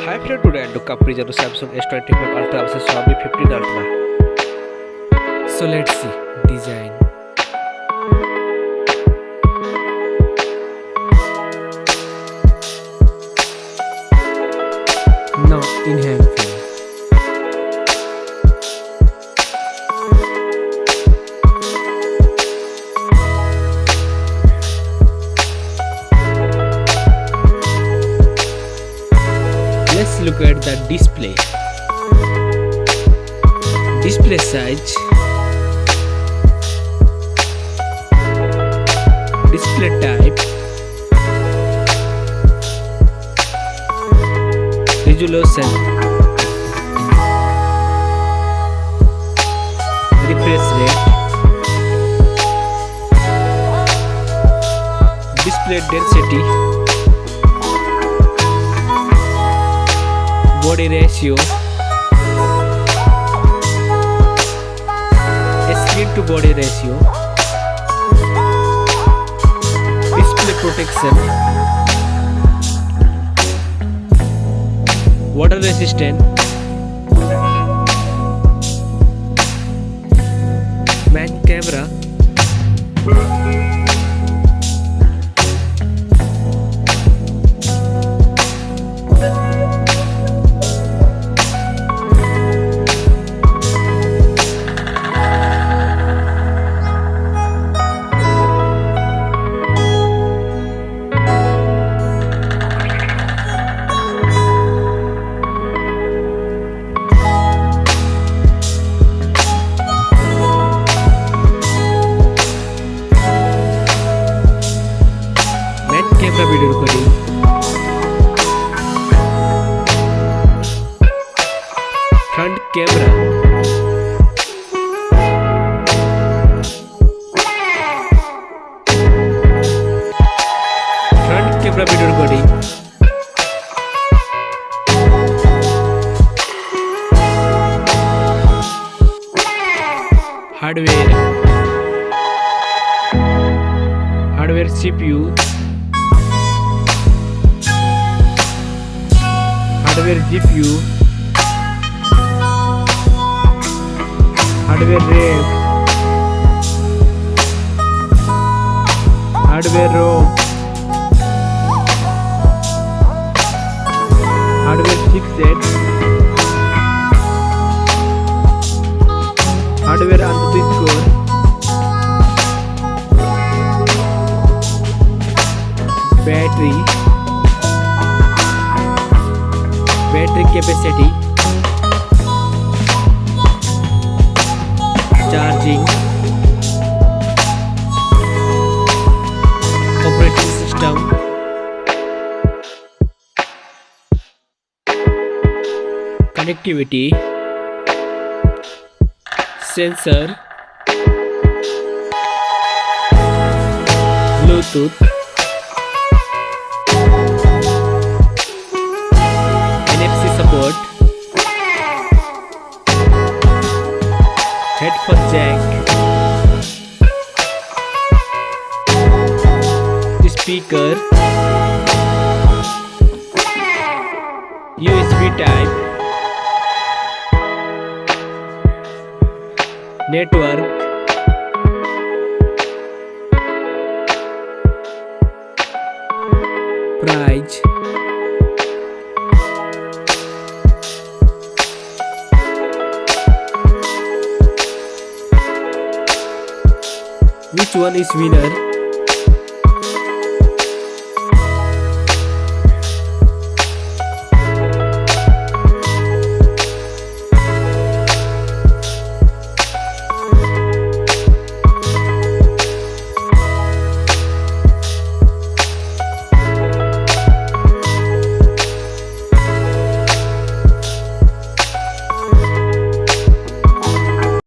Hi friend, today I look up present to Samsung S25 Ultra versus Xiaomi 15 Ultra. So let's see design. Now in hand feel. Let's look at the display. Display size, display type, resolution, refresh rate, display density, body ratio, screen to body ratio, display protection, water resistant, main camera, camera video recording, front camera, front camera video recording, hardware CPU, hardware GPU, hardware RAM, hardware ROM, hardware chipset, hardware underscore, battery capacity, charging, operating system, connectivity, sensor, Bluetooth, support, headphone jack, speaker, USB type, network, price, which one is winner?